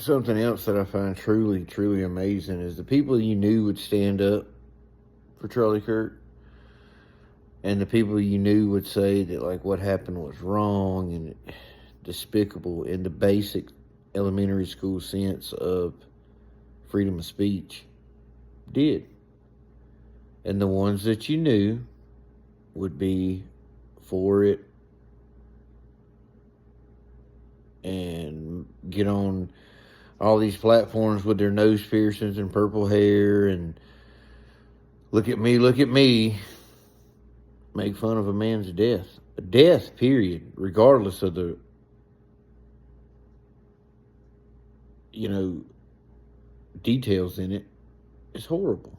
something else that I find truly, truly amazing is the people you knew would stand up for Charlie Kirk, and the people you knew would say that like what happened was wrong and despicable in the basic elementary school sense of freedom of speech did. And the ones that you knew would be for it and get on all these platforms with their nose piercings and purple hair and look at me, make fun of a man's death. A death, period, regardless of the, details in it, is horrible.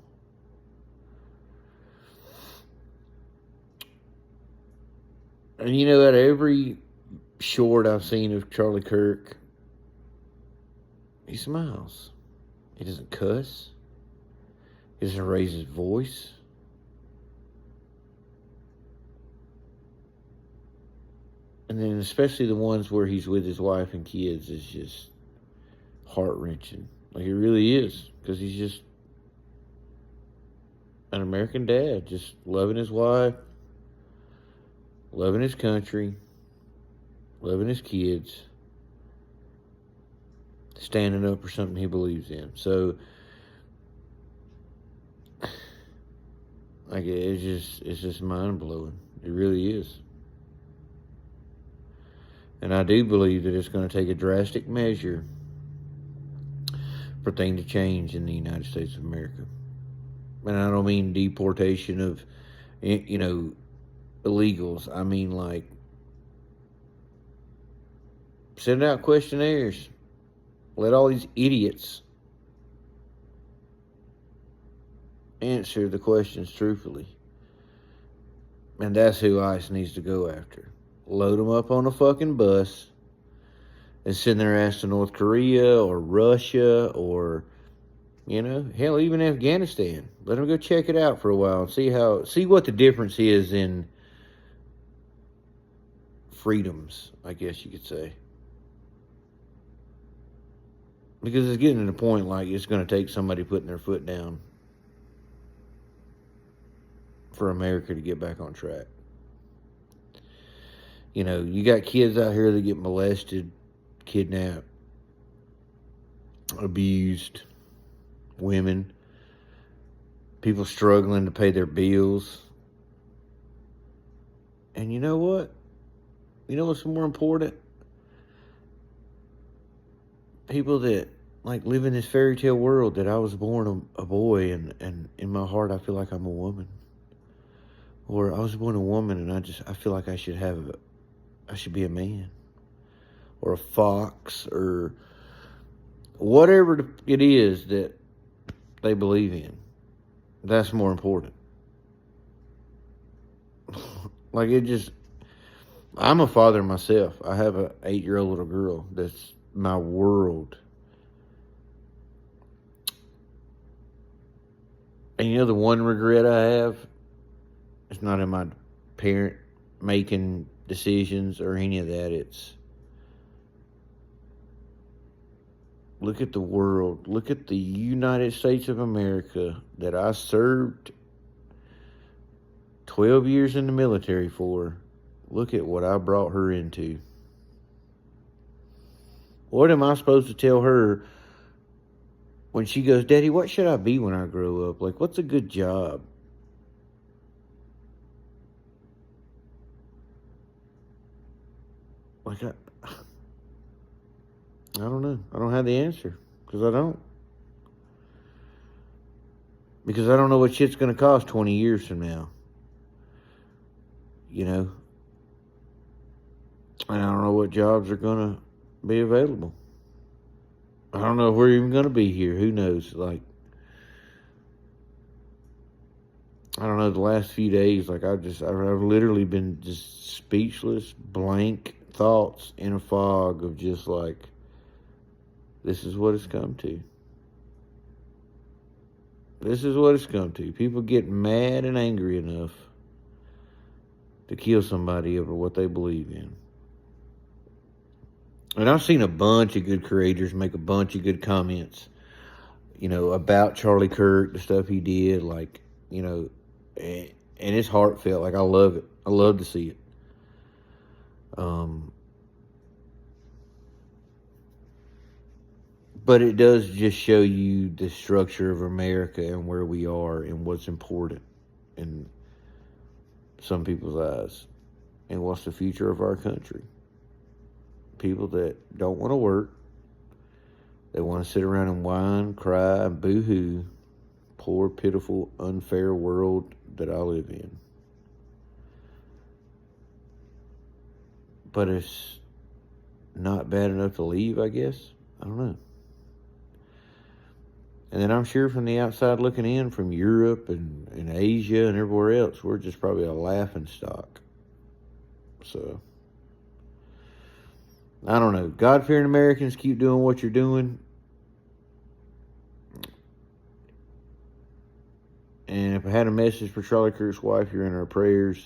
And at every short I've seen of Charlie Kirk, he smiles. He doesn't cuss. He doesn't raise his voice. And then especially the ones where he's with his wife and kids is just heart-wrenching. Like it really is. Because he's just an American dad, just loving his wife, loving his country, loving his kids, standing up for something he believes in. So, like, it's just mind-blowing. It really is. And I do believe that it's going to take a drastic measure for things to change in the United States of America. And I don't mean deportation of, illegals. I mean, like, send out questionnaires. Let all these idiots answer the questions truthfully. And that's who ICE needs to go after. Load them up on a fucking bus and send their ass to North Korea or Russia or, hell, even Afghanistan. Let them go check it out for a while and see what the difference is in freedoms, I guess you could say. Because it's getting to the point like it's going to take somebody putting their foot down for America to get back on track. You got kids out here that get molested, kidnapped, abused, women, people struggling to pay their bills. And you know what? You know what's more important? People that live in this fairy tale world that I was born a boy and in my heart I feel like I'm a woman. Or I was born a woman and I feel like I should be a man. Or a fox or whatever it is that they believe in. That's more important. I'm a father myself. I have an 8-year-old little girl that's my world. And the one regret I have, it's not in my parent making decisions or any of that. It's look at the world. Look at the United States of America that I served 12 years in the military for. Look at what I brought her into. What am I supposed to tell her when she goes, Daddy, what should I be when I grow up? Like, what's a good job? Like, I don't know. I don't have the answer. Because I don't. Because I don't know what shit's going to cost 20 years from now. And I don't know what jobs are going to be available. I don't know if we're even going to be here. Who knows? I don't know, the last few days, I've literally been just speechless, blank thoughts in a fog of just this is what it's come to. This is what it's come to. People get mad and angry enough to kill somebody over what they believe in. And I've seen a bunch of good creators make a bunch of good comments, about Charlie Kirk, the stuff he did, and it's heartfelt. Like, I love it. I love to see it. But it does just show you the structure of America and where we are and what's important in some people's eyes and what's the future of our country. People that don't want to work, they want to sit around and whine, cry, and boo-hoo. Poor, pitiful, unfair world that I live in. But it's not bad enough to leave, I guess. I don't know. And then I'm sure from the outside looking in, from Europe and Asia and everywhere else, we're just probably a laughing stock. So, I don't know. God-fearing Americans, keep doing what you're doing. And if I had a message for Charlie Kirk's wife, you're in our prayers.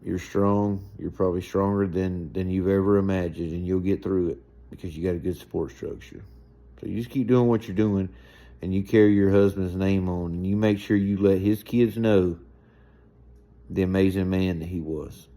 You're strong. You're probably stronger than you've ever imagined, and you'll get through it because you got a good support structure. So you just keep doing what you're doing, and you carry your husband's name on, and you make sure you let his kids know the amazing man that he was.